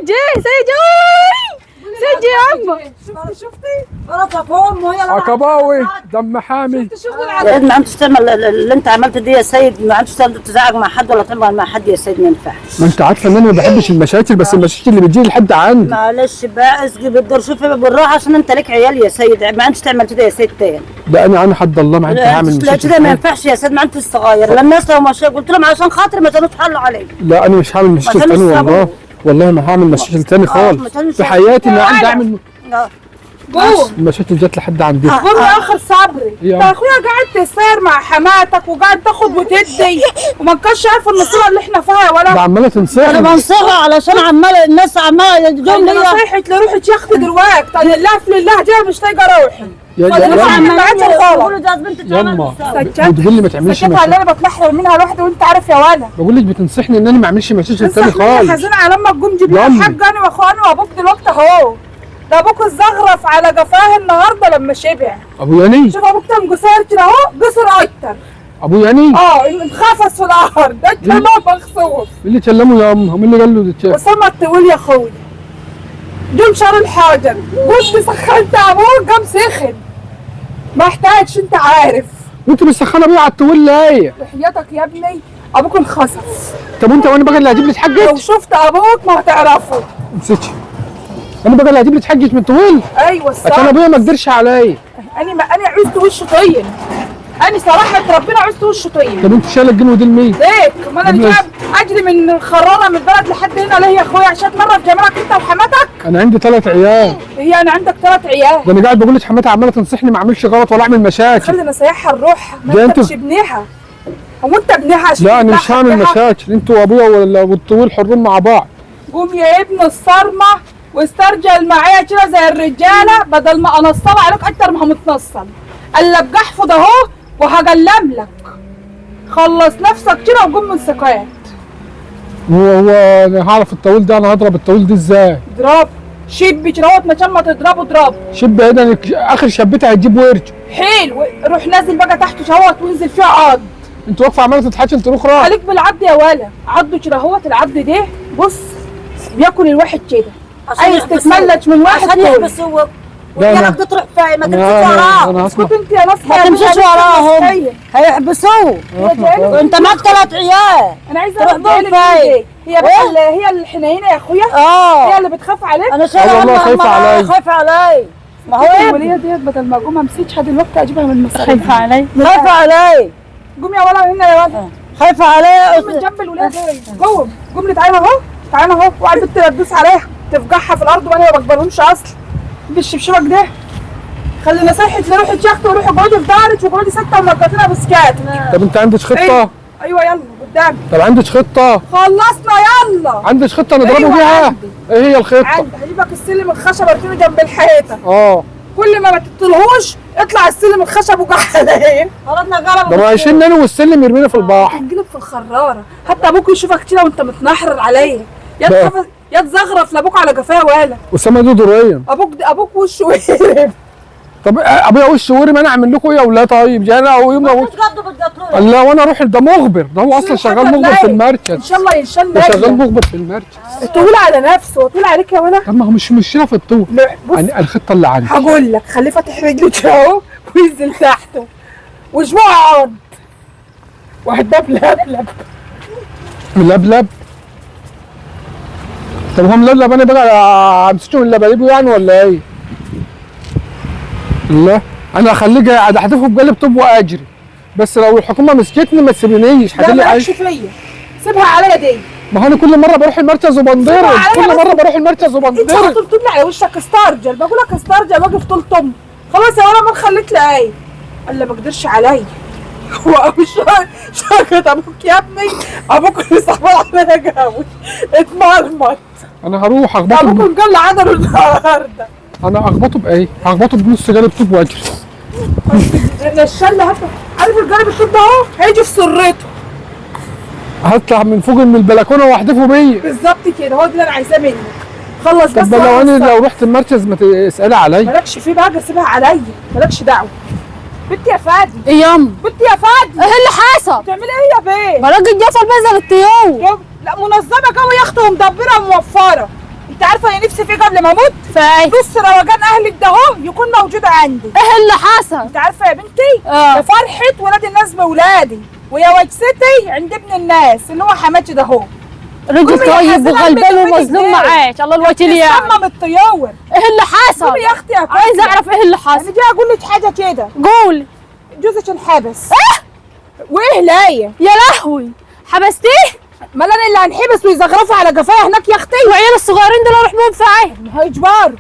جه سيد سيد يا عمو. شفتي غلطة فوق وهي عقباوي دم حامي. شغل ما عندكش تعمل اللي انت عملته دي يا سيد، ما عندكش تزعق مع حد ولا تعمل مع حد يا سيد، ما ينفعش. ما انت عارفه ان انا ما بحبش المشاكل، بس المشاكل اللي بتجي لحد عندي. معلش بقى اسقي بالدور، شوفي بالراحه عشان انت لك عيال يا سيد، ما عندكش تعمل كده يا سيد تاني. لا انا حد الله ما انت هعمل لا مشاكل. كده ما ينفعش يا سيد، ما انت الصغير. لا الناس لو مش قلت لهم عشان خاطري ما كانوش حلوا علي. لا انا مش هعمل مشاكل تاني والله، والله ما هعمل مشاكل تاني خالص في حياتي. ما عندي اعمل جوه المشاكل جت لحد عندي. قول يا اخر صبري، يا انت يا اخويا قاعد تسير مع حماتك وقاعد تاخد وتدي وما كانش عارف النصيحه اللي احنا فيها ولا ده عماله انا تنصحني. بنصحها علشان عماله الناس عماله يدوم ليا. نصيحه لروحي يا اختي دلوقتي، طيب لله في لله دي مش طايقه روحي. يا يما يما بتقول لي ما تعمليش سكتها اللي انا بتنحر منها لوحدي وانت عارف يا ولا. بقول لك بتنصحني ان انا ما اعملش مشاكل تاني خالص. حزين على لما تقوم تجيب لي يما. الحاج انا واخواني وابوك دلوقتي اهو. ده ابوك الزغرف على جفاه النهارده لما شبع. ابو ياني شوف ابوك كان قصير كده اهو، قصر اكتر. ابو ياني اتخفص في الارض، ده كلام مخصوص. مين اللي كلمه يا ام؟ مين اللي قال له ده؟ اسامه الطويل يا اخويا جم شار الحجر، قلت سخنت ابوك قام سخن. ما احتاجش انت عارف. وانت مسخنه بيه على الطويل ليه؟ وحياتك يا ابني ابوك انخسف. طب وانت وانا بقى اللي هجيب لي تحجج؟ لو شفت ابوك ما هتعرفه. امسكي. انا بقى اللي هجيب لي تحجج من طويل؟ ايوه الصح. عشان ابويا ما قدرش عليا. انا عوزت وشه طين. انا صراحه ربنا عوزت وشه طين. طب انت شايله الجنيه دي لمين؟ ليك؟ ما انا جايب اجري من الخراره من البلد لحد هنا ليه يا اخويا عشان تمرن جمالك انت وحماتك؟ انا عندي 3 عيال. هي انا عندك 3 عيال. ده انا قاعد بقول لك حماتي عماله تنصحني ما اعملش غلط ولا اعمل مشاكل. خلي نصايحها الروح، ده ما انت انتوا- مش ابنها. هو انت ابنها عشان لا انا مش تفتحها هعمل ابنها؟ مشاكل، انتوا وابويا والطويل حرين مع بعض. قوم يا ابن الصرمه واسترجل معايا كده زي الرجاله بدل ما انصل عليك اكتر ما متنصل. قلب جحفظ اهو وهجلم لك. خلص نفسك كده وقوم من سكات. هو انا هعرف الطويل ده؟ انا هضرب الطويل ده ازاي؟ اضرب شب كده مكان ما تضربه اضرب. شب هنا اخر شبتها هتجيب ورج. حلو، روح نازل بقى تحت شهوت وانزل فيها عض. انت واقفه عماله تضحكي انت اخرى. عليك بالعض يا ولا، عضه كده اهوت. العض ده بص بياكل الواحد كده. عايز تتملج من واحد عشان كله. يحبس هو وياك تروح فين؟ ما تمشيش وراه. انا اسكت انت يا ناس، ما تمشيش وراهم هيحبسوه. وانت معك 3 عيال. انا عايزه تروح اعرف دول دي فين؟ هي بقى هي الحنينه يا اخويا. هي اللي بتخاف عليك. انا شايله والله خايفة علي. خايفه علي. ما هو الوليه ديت بدل ما اقوم امسكها دلوقتي اجيبها من المصاريف. خايفة علي. خايفه علي. قوم يا ولا هنا يا ولا. خايفه علي. قوم من جنب الوليه دي. قوم قوم لي تعالى اهو. تعالى اهو. وعلى البت اللي تدوس عليها تفجعها في الارض وانا ما بقبلهمش اصلا. بالشبشبك ده خلي نصيحة لروحي يا اختي وروحي اقعدي في دارك واقعدي ساكته ومنقطينها بسكات. طب انت عندك خطه؟ ايوه يلا قدامي. طب عندك خطه؟ خلصنا يلا. عندك خطه نضربه أيوة بيها؟ عندي. ايه هي الخطه؟ عندي هجيبك السلم الخشب اركنه جنب الحيطه. كل ما تطلهوش اطلع السلم الخشب وقع عليه. خلطنا قلم. ده ما عايشين انا والسلم يرمينا في البحر. تنقلب في الخراره، حتى ابوك يشوفك كده وانت متنحرر عليا. يا بقى. تخاف يا تزغرف لابوك على جفاه ولا. اسامه ده دوريا. ابوك وشه وقرب. طب ابويا وش ورم انا اعمل لكم ايه يا اولاد؟ طيب يعني انا او يوم بتقطعوا. لا وانا اروح ده مخبر، ده هو اصلا شغال مخبر في ان المركز. شاء الله ينشل ده شغال رجلك. مخبر في المركز. طول على نفسه وطول عليك يا ولا. طب ما هو مش مشينا في الطول. لا بص يعني الخطه اللي عندي هقول لك خليه فاتح رجله كده اهو وينزل تحته وشبوع عض وهتدبلب. ملبلب. طب هو ملبلب انا بقى امسكه من لبلبه يعني ولا ايه؟ لا انا هخليه قاعد احدفه بقلب طوب واجري، بس لو الحكومه مسكتني ما تسيبنيش. لا مالكش فيا، سيبها عليا دي. ما هو انا كل مره بروح المركز وبنضرب، كل مره بروح المركز انت وبنضرب. هتطلب لي على وشك استرجل، بقول لك استرجل واقف طول طم. خلاص يا ولا ما خليت لي ايه الا ما قدرش عليا. هو مش شاكت ابوك يا ابني، ابوك اللي صعبان عليا جامد اتمرمط. انا هروح ابوك اخبطه انقل عدله النهارده. انا اخبطه بايه؟ هخبطه بنص جالب طوب واجري. الشله عارف الجانب الطوب ده اهو هيجي في سرته. هطلع من فوق من البلكونه واحدفه بيا. بالظبط كده، هو ده اللي انا عايزاه منك. خلص بس. طب لو انا لو رحت المركز ما تسالي عليا. مالكش فيه بقى، سيبها عليا، مالكش دعوه. بنتي يا فادي. ايه ياما؟ بنتي يا فادي. ايه اللي حصل؟ بتعملي ايه يا بيه؟ ما راجل جفل بيزل الطيور. لا منظمه قوي يا اختي ومدبره وموفره. انت عارفه انا نفسي فيه قبل ما اموت؟ فاي نص روجان اهلك ده اهو يكون موجود عندي. ايه اللي حصل؟ انت عارفه يا بنتي؟ اه. يا فرحه ولاد الناس بولادي ويا وجستي عند ابن الناس اللي هو حماتي ده اهو. رجل قومي يا طيب حسن وغلبان عمك ومظلوم ازاي؟ معاك، الله الوكيل يعني. صمم الطيور. ايه اللي حصل؟ قولي يا اختي يا كوكي. عايزه اعرف ايه اللي انا حصل. جاي اقول لك حاجه كده. قولي. جوزك انحبس. وايه لايه؟ يا لهوي حبستيه؟ مال انا اللي هنحبس ويزغرفوا على جفايا هناك يا اختي؟ وعيال الصغيرين دول اروح بهم فين؟ ما هو اجبار.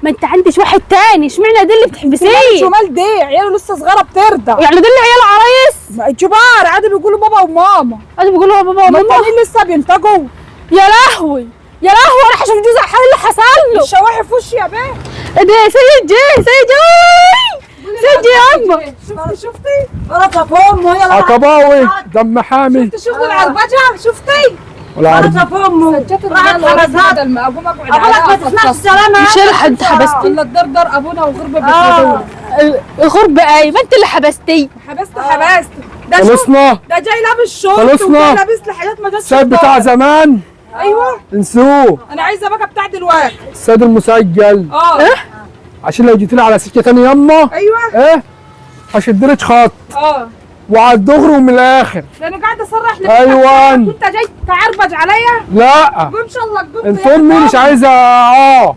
ما انت عندك واحد تاني، اشمعنى دي اللي بتحبسيه؟ ومال دي عياله لسه صغيره بترضع. يعني دول عيال عرايس؟ ما اجبار عادي بيقولوا بابا وماما. قاعدين بيقولوا بابا ما وماما. التانيين لسه بينتجوا. يا لهوي يا لهوي، انا هشوف جوزي ايه اللي حصل له. الشواحي في وشي يا بيه. ايه ده؟ سيد جه سيد جه سيد جه يا اما. شفتي؟ غلطة فامه هي عقباوي دم حامي شفتي العربجه؟ شفتي؟ والعرب غلطة فامه سجلت راحت حبسها. بدل ما اقوم اقعد أقولك ما تسمعش السلامة. مش انا حد حبستي؟ الا الدردر ابونا وغربه بيتولد. غرب ايه؟ ما انت اللي حبستيه. حبست ده شوف خلصنا ده جاي لابس شورت خلصنا. وجاي لابس لي حاجات ما جاتش السيد بتاع زمان ايوه انسوه، انا عايزه بقى بتاع دلوقتي. السيد المسجل اه عشان لو جيت لي على سكه تاني يما ايوه ايه هشد لك خط اه وعلى الدغري ومن الاخر. ده انا قاعده اصرح لك. أيوة. انت جاي تعربج عليا؟ لا قوم ان شاء الله قوم انت امي مش عايزه اه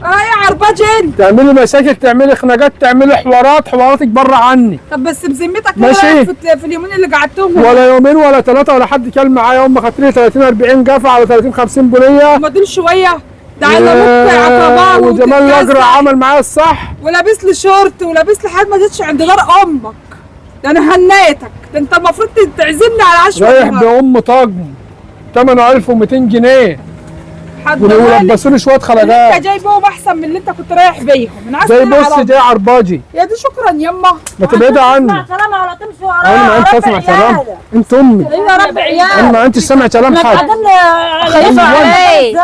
يا عرباج انت. تعملي مشاكل، تعملي خناقات، تعملي حواراتك بره عني. طب بس بذمتك ماشي. ايه رأيك في اليومين اللي قعدتهم هنا؟ ولا يومين ولا ثلاثه ولا حد كان معايا. امي خدت لي 30 40 جافه على 30 50 بنيه. ما دول شويه ده على ابوك عقبار وجمال الاجرع عمل معايا الصح. ولابس لي شورت ولابس لي حاجه ما جاتش عند دار امك. ده انا هنيتك. ده انت المفروض تعزمني على عشوه. رايح بام طقم ثمنه 1200 جنيه ولبسوا لي شويه انت خلجات. جايبهم احسن من اللي انت كنت رايح بيهم. انا زي بص جاي عرباجي. يا دي شكرا يما. ما تبعدي عني. سلامة ولا تمشي وراها. انا ما انت اسمع كلام. انت امي. يا رب عيال. انا ما انت سامع كلام حد. خليفة عليك.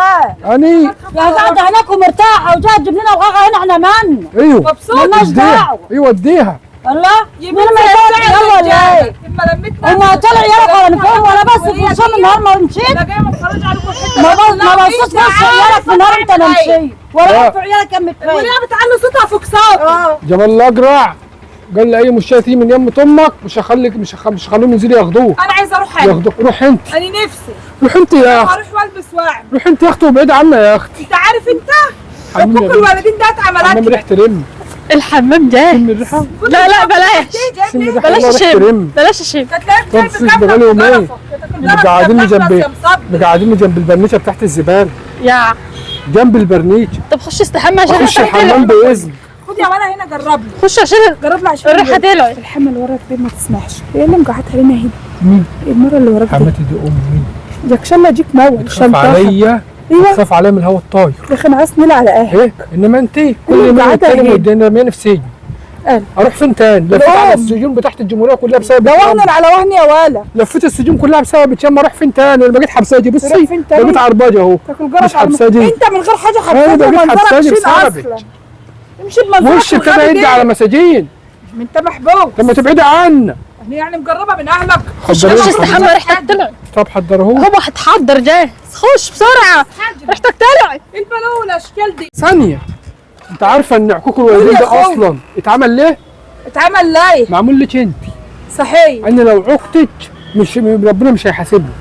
اني يا قاعدة هناك ومرتاحة وجاي تجيب لنا وغاغة هنا احنا من؟ ايوه مبسوط. مالناش اديها دعوة. ايوه اديها. والله يمين مين ما يطلع يلا ولا ايه؟ اما لميتنا وما طلع يلا ولا نفهم ولا بس في شم النهار ما مشيت. ده جاي متفرج عليكم حته. ما بصيت بس عيالك في النهار انت انا مشيت. ولا في عيالك كم متفاهم. وليه بتعلي صوتها فوق صوتي؟ جمال الاجرع قال لي اي مشكله تيجي من يمة امك مش هخليهم ينزلوا ياخدوه. انا عايزه اروح انا. ياخدوه. روح انت. انا نفسي روح انت يا اخت. اروح والبس واعمل. روح انت يا اختي وابعدي عنا يا اختي. انت عارف انت حمام ابوك الوالدين ده اتعملت حمام ريحه رم. الحمام جاي. شم الريحه. لا بلاش. شم الريحه بلاش والله ريحه الشم رم. بلاش الشم. طب سيب بغالي يومين. مقعديني جنب البرنيشه بتاعت الزباله. يا جنب البرنيشه. طب خش استحمى عشان اخش الريحة الحمام تطلع. باذن. خد يا ولا هنا جرب لي. خش عشان جرب لي عشان الريحه تطلع. الحمل اللي وراك دي ما تسمحش. ايه اللي مقعدها لنا هنا؟ مين؟ المره اللي وراك دي. حماتي دي امي. ياك شاء الله يجيك موت. تخاف عليا. ايوه تخاف عليا من الهوا الطاير. يا اخي انا عايز نيل على اهلك. ايه انما انت كل اللي ما قاعدة يتكلم هنا. قدامي رمياني في سجن. قال. اروح فين تاني؟ لفيت على السجون بتاعت الجمهوريه كلها بسبب ده وهن على وهن يا ولا. لفيت السجون كلها بسبب ياما. اروح فين تاني؟ انا بقيت حبساجي. بصي تروح فين تاني؟ بقيت عرباجي اهو. تاكل جرس مش حبساجي. انت من غير حاجه انا حبساجي بقيت ومنظرك حبساجي شين بسببك. اصلا. امشي بمنظرك وش كده يدي على مساجين. انت محبوب. طب ما تبعدي عنا. يعني مجربه من اهلك. خش استحمى ريحتك طلعت. طب حضروه. هو هتحضر جاهز. خش بسرعه ريحتك طلعت. البلوه الاشكال دي ثانيه. انت عارفه ان عقوق الوالدين قول يا ده أخوي. اصلا اتعمل ليه؟ اتعمل ليه؟ معمول لك انت. صحيح. ان لو عقتك مش ربنا مش هيحاسبني.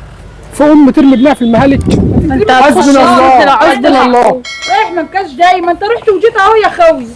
فام ترمي ابنها في المهالك. انت حسبنا الله هتخش حسبنا الله. رايح ما كانش جاي ما انت رحت وجيت اهو يا خوي.